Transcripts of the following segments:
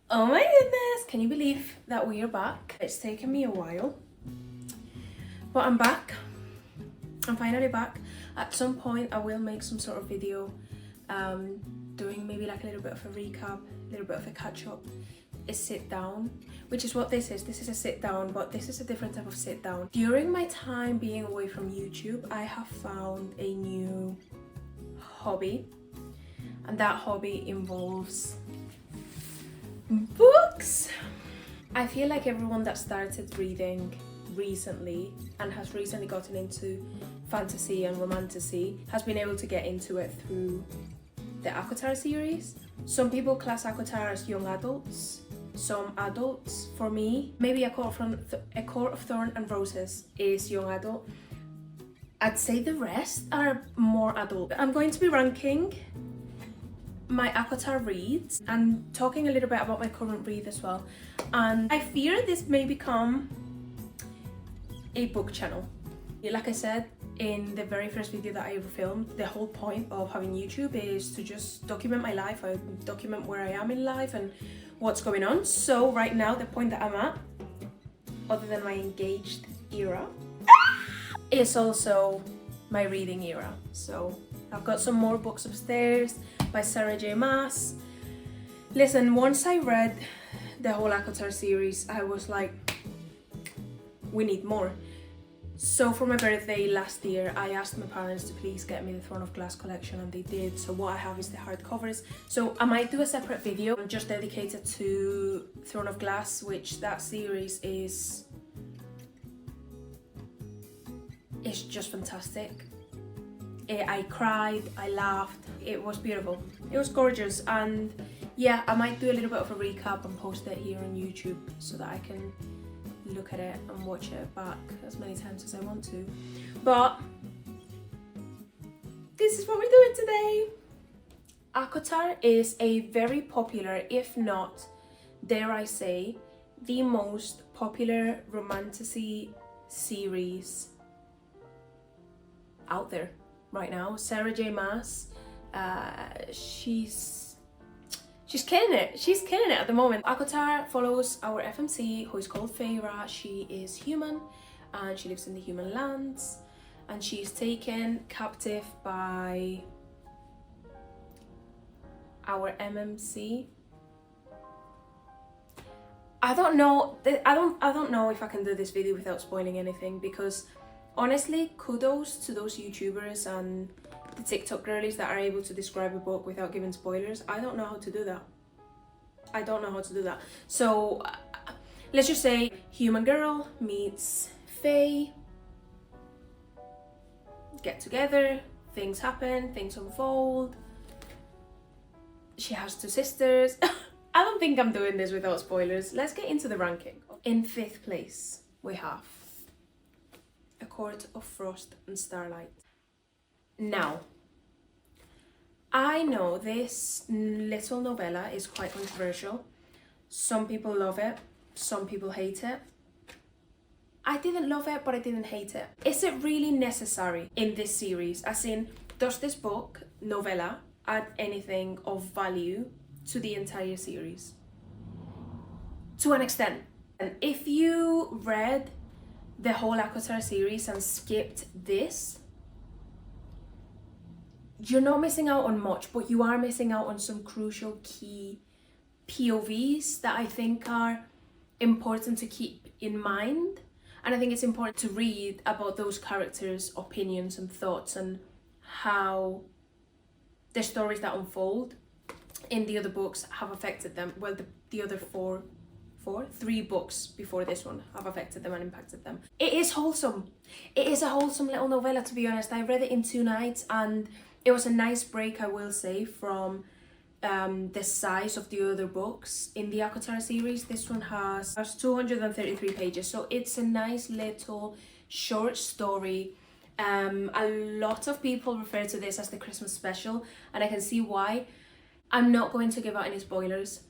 Oh my goodness, can you believe that we are back? It's taken me a while, but I'm back. I'm finally back. At some point I will make some sort of video doing maybe like a little bit of a recap, a little bit of a catch up, a sit down, which is what this is. This is a sit down, but this is a different type of sit down. During my time being away from YouTube, I have found a new hobby, and that hobby involves books. I feel like everyone that started reading recently and has recently gotten into fantasy and romantasy has been able to get into it through the ACOTAR series. Some people class ACOTAR as young adults, some adults. For me, maybe A Court of Thorn and Roses is young adult. I'd say the rest are more adult. I'm going to be ranking my ACOTAR reads and talking a little bit about my current read as well. And I fear this may become a book channel. Like I said in the very first video that I ever filmed, the whole point of having YouTube is to just document my life. I document where I am in life and what's going on. So right now, the point that I'm at, other than my engaged era, is also my reading era. So I've got some more books upstairs by Sarah J. Maas. Listen, once I read the whole ACOTAR series, I was like, we need more. So for my birthday last year, I asked my parents to please get me the Throne of Glass collection, and they did. So what I have is the hardcovers. So I might do a separate video just dedicated to Throne of Glass, which that series is just fantastic. I cried, I laughed, it was beautiful, it was gorgeous. And yeah, I might do a little bit of a recap and post it here on YouTube so that I can look at it and watch it back as many times as I want to. But this is what we're doing today. ACOTAR is a very popular, if not, dare I say, the most popular romantasy series out there right now. Sarah J. Maas, she's killing it. She's killing it at the moment. ACOTAR follows our FMC, who is called Feyre. She is human and she lives in the human lands, and she's taken captive by our MMC. I don't know if I can do this video without spoiling anything, because honestly, kudos to those YouTubers and the TikTok girlies that are able to describe a book without giving spoilers. I don't know how to do that. I don't know how to do that. So let's just say human girl meets fae, get together, things happen, things unfold. She has two sisters. I don't think I'm doing this without spoilers. Let's get into the ranking. In 5th place, we have A Court of Frost and Starlight. Now, I know this little novella is quite controversial. Some people love it, some people hate it. I didn't love it, but I didn't hate it. Is it really necessary in this series? As in, does this book, novella, add anything of value to the entire series? To an extent. And if you read the whole ACOTAR series and skipped this, you're not missing out on much, but you are missing out on some crucial key POVs that I think are important to keep in mind. And I think it's important to read about those characters' opinions and thoughts and how the stories that unfold in the other books have affected them. Well, the other three books before this one have affected them and impacted them. It is wholesome. It is a wholesome little novella, to be honest. I read it in 2 nights and it was a nice break, I will say, from the size of the other books in the ACOTAR series. This one has 233 pages, so it's a nice little short story. A lot of people refer to this as the Christmas special, and I can see why. I'm not going to give out any spoilers,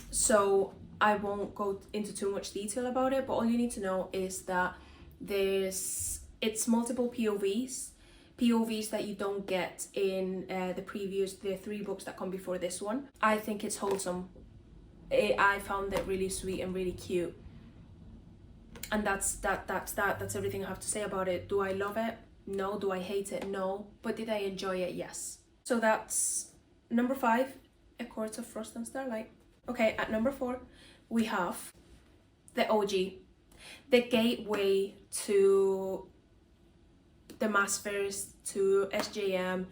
so I won't go into too much detail about it, but all you need to know is that it's multiple POVs that you don't get in the 3 books that come before this one. I think it's wholesome. I found it really sweet and really cute. And that's everything I have to say about it. Do I love it? No. Do I hate it? No. But did I enjoy it? Yes. So that's number 5, A Court of Frost and Starlight. Okay, at number 4 we have the OG, the gateway to the Maas fairs, to SJM,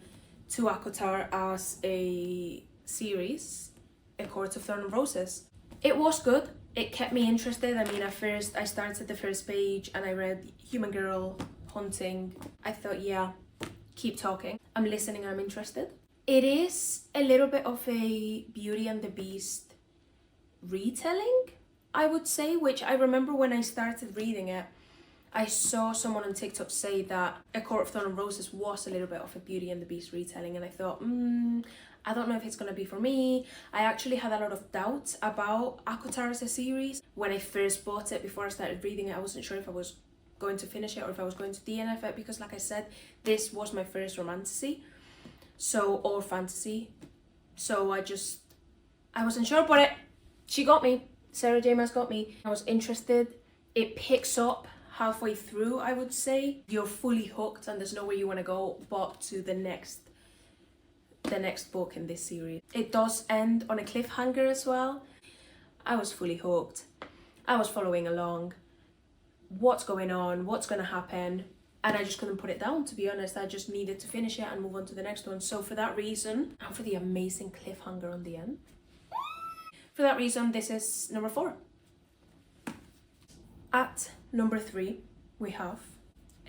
to ACOTAR as a series, A Court of Thorn and Roses. It was good. It kept me interested. I mean, at first I started the first page and I read Human Girl Hunting. I thought, yeah, keep talking. I'm listening, I'm interested. It is a little bit of a Beauty and the Beast retelling, I would say, which I remember when I started reading it, I saw someone on TikTok say that A Court of Thorn and Roses was a little bit of a Beauty and the Beast retelling, and I thought, I don't know if it's gonna be for me. I actually had a lot of doubts about ACOTAR as a series. When I first bought it, before I started reading it, I wasn't sure if I was going to finish it or if I was going to DNF it, because like I said, this was my first romantasy, or fantasy. So I wasn't sure, but she got me. Sarah J. Maas got me. I was interested. It picks up halfway through, I would say. You're fully hooked and there's nowhere you want to go but to the next book in this series. It does end on a cliffhanger as well. I was fully hooked. I was following along. What's going on? What's going to happen? And I just couldn't put it down, to be honest. I just needed to finish it and move on to the next one. So for that reason, and for the amazing cliffhanger on the end, for that reason, this is number 4. At number 3, we have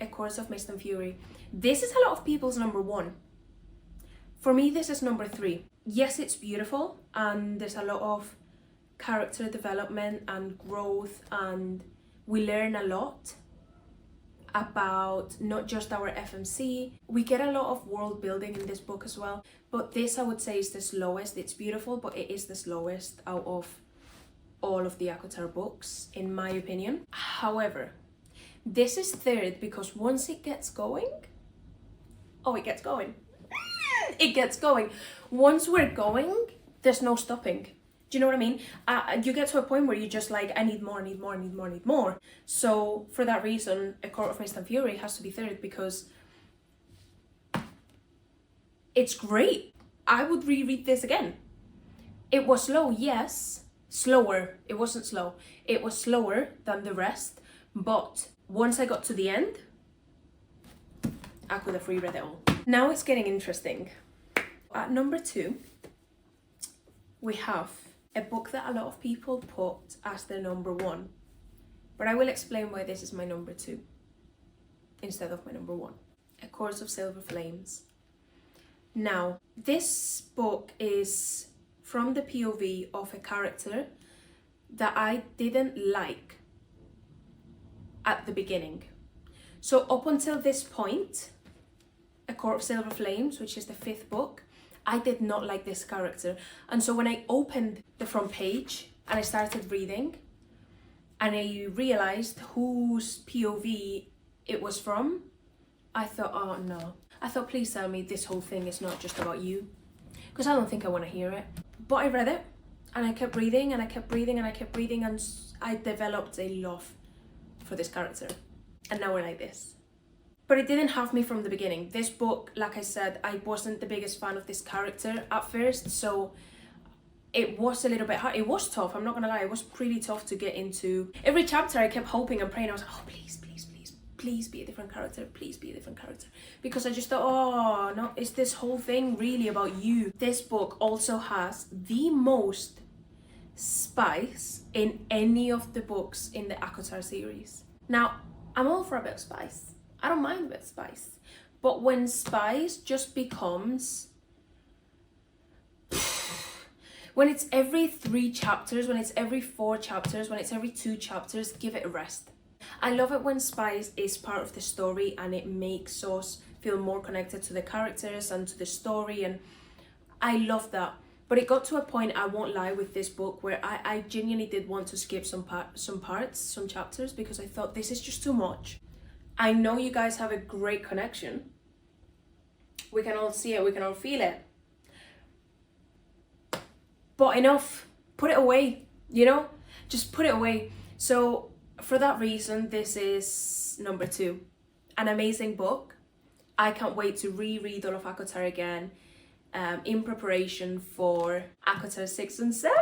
A Course of Mist and Fury. This is a lot of people's number 1. For me, this is number 3. Yes, it's beautiful and there's a lot of character development and growth, and we learn a lot about not just our FMC. We get a lot of world building in this book as well, but this I would say is the slowest. It's beautiful, but it is the slowest out of all of the ACOTAR books, in my opinion. However, this is 3rd because once it gets going, it gets going. It gets going. Once we're going, there's no stopping. Do you know what I mean? You get to a point where you're just like, I need more, need more, need more, need more. So for that reason, A Court of Mist and Fury has to be 3rd because it's great. I would reread this again. It was slow, yes. Slower. It wasn't slow. It was slower than the rest. But once I got to the end, I could have reread it all. Now it's getting interesting. At number 2, we have a book that a lot of people put as their number 1. But I will explain why this is my number 2 instead of my number 1. A Course of Silver Flames. Now, this book is from the POV of a character that I didn't like at the beginning. So up until this point, A Court of Silver Flames, which is the 5th book, I did not like this character. And so when I opened the front page and I started reading and I realized whose POV it was from, I thought, oh no. I thought, please tell me this whole thing is not just about you, because I don't think I want to hear it. But I read it and I kept reading and I kept reading and I kept reading, and I developed a love for this character. And now we're like this. But it didn't have me from the beginning. This book, like I said, I wasn't the biggest fan of this character at first, so it was a little bit hard. It was tough, I'm not gonna lie. It was pretty tough to get into. Every chapter I kept hoping and praying. I was like, oh, please, please, please, please be a different character. Please be a different character. Because I just thought, oh, no, is this whole thing really about you? This book also has the most spice in any of the books in the ACOTAR series. Now, I'm all for a bit of spice. I don't mind a bit of spice. But when spice just becomes... when it's every 3 chapters, when it's every 4 chapters, when it's every 2 chapters, give it a rest. I love it when spice is part of the story and it makes us feel more connected to the characters and to the story, and I love that. But it got to a point, I won't lie, with this book where I genuinely did want to skip some chapters, because I thought this is just too much. I know you guys have a great connection. We can all see it, we can all feel it. But enough. put it away, you know? Just put it away. So for that reason, this is number 2. An amazing book. I can't wait to reread all of ACOTAR again in preparation for ACOTAR 6 and 7,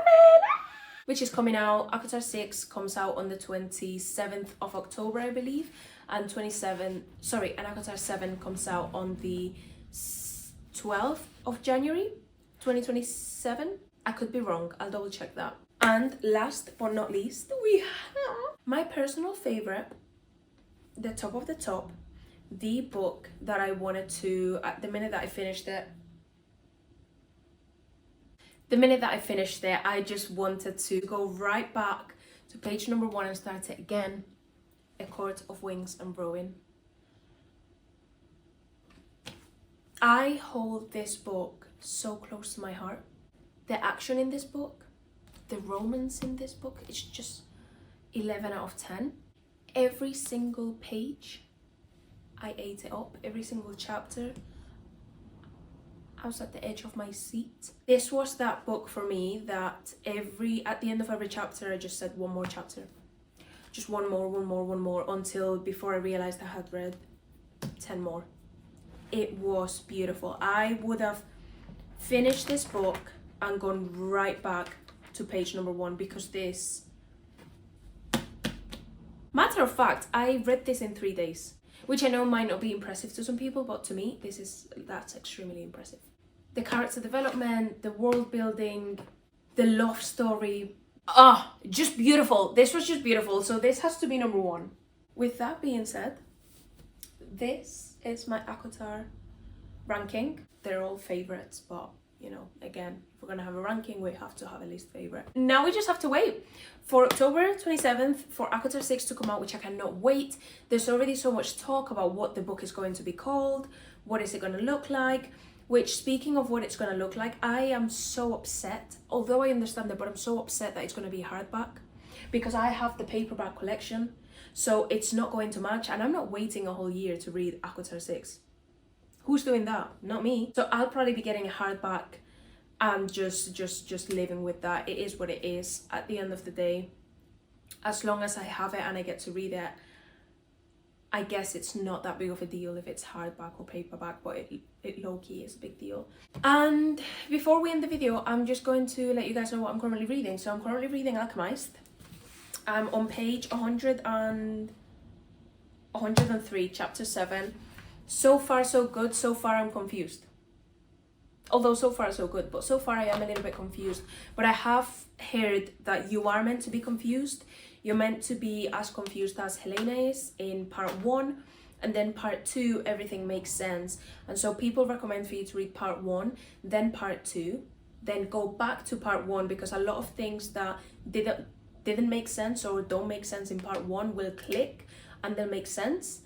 which is coming out. ACOTAR 6 comes out on the 27th of October, I believe, and ACOTAR 7 comes out on the 12th of January 2027. I could be wrong, I'll double check that. And last but not least, we have my personal favorite, the top of the top, the book that I wanted to, at the minute that I finished it, I just wanted to go right back to page number 1 and start it again. A Court of Wings and Ruin. I hold this book so close to my heart. The action in this book, the romance in this book, it's just 11 out of 10. Every single page, I ate it up. Every single chapter, I was at the edge of my seat. This was that book for me that at the end of every chapter, I just said one more chapter. Just one more, until before I realized I had read 10 more. It was beautiful. I would have finished this book and gone right back to page number 1 because this... Matter of fact, I read this in 3 days, which I know might not be impressive to some people, but to me, that's extremely impressive. The character development, the world building, the love story, just beautiful. This was just beautiful. So this has to be number 1. With that being said, this is my ACOTAR ranking. They're all favorites, but you know, again, if we're gonna have a ranking, we have to have a least favorite. Now we just have to wait for October 27th for ACOTAR 6 to come out, which I cannot wait. There's already so much talk about what the book is going to be called, what is it gonna look like, which, speaking of what it's gonna look like, I am so upset, although I understand it, but I'm so upset that it's gonna be hardback because I have the paperback collection, so it's not going to match, and I'm not waiting a whole year to read ACOTAR 6. Who's doing that? Not me. So I'll probably be getting a hardback and just living with that. It is what it is at the end of the day. As long as I have it and I get to read it, I guess it's not that big of a deal if it's hardback or paperback, but it low-key is a big deal. And before we end the video, I'm just going to let you guys know what I'm currently reading. So I'm currently reading Alchemist. I'm on page 103, chapter 7. So far so good. So far I'm confused. Although so far so good, but so far I am a little bit confused. But I have heard that you are meant to be confused. You're meant to be as confused as Helena is in part 1, and then part 2 everything makes sense. And so people recommend for you to read part 1, then part 2, then go back to part 1, because a lot of things that didn't make sense or don't make sense in part 1 will click and they'll make sense.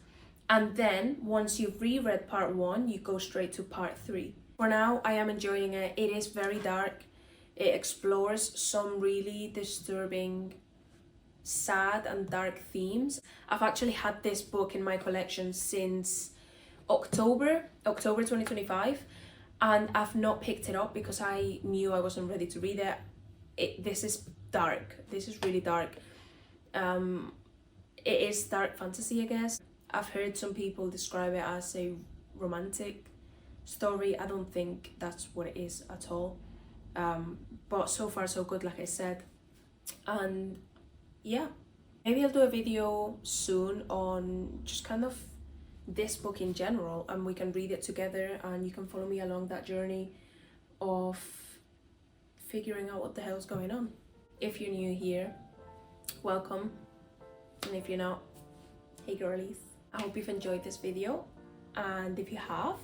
And then once you've reread part 1, you go straight to part 3. For now, I am enjoying it. It is very dark. It explores some really disturbing, sad and dark themes. I've actually had this book in my collection since October 2025, and I've not picked it up because I knew I wasn't ready to read it. This is dark. This is really dark. It is dark fantasy, I guess. I've heard some people describe it as a romantic story. I don't think that's what it is at all. But so far so good, like I said. And yeah, maybe I'll do a video soon on just kind of this book in general, and we can read it together and you can follow me along that journey of figuring out what the hell's going on. If you're new here, welcome, and if you're not, hey girlies. I hope you've enjoyed this video, and if you have,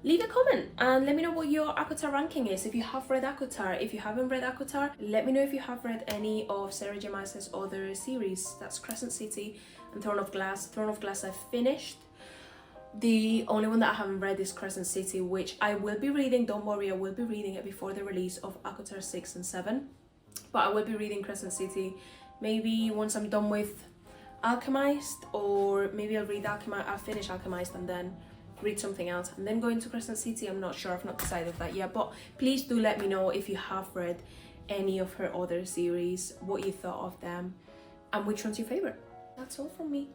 leave a comment and let me know what your ACOTAR ranking is. If you have read ACOTAR, if you haven't read ACOTAR, let me know if you have read any of Sarah J. Maas's other series. That's Crescent City and Throne of Glass. Throne of Glass I've finished. The only one that I haven't read is Crescent City, which I will be reading. Don't worry, I will be reading it before the release of ACOTAR 6 and 7. But I will be reading Crescent City maybe once I'm done with Alchemist, or maybe I'll read Alchemist, I'll finish Alchemist and then read something else and then go into Crescent City. I'm not sure, I've not decided that yet, but please do let me know if you have read any of her other series, what you thought of them, and which one's your favourite. That's all from me.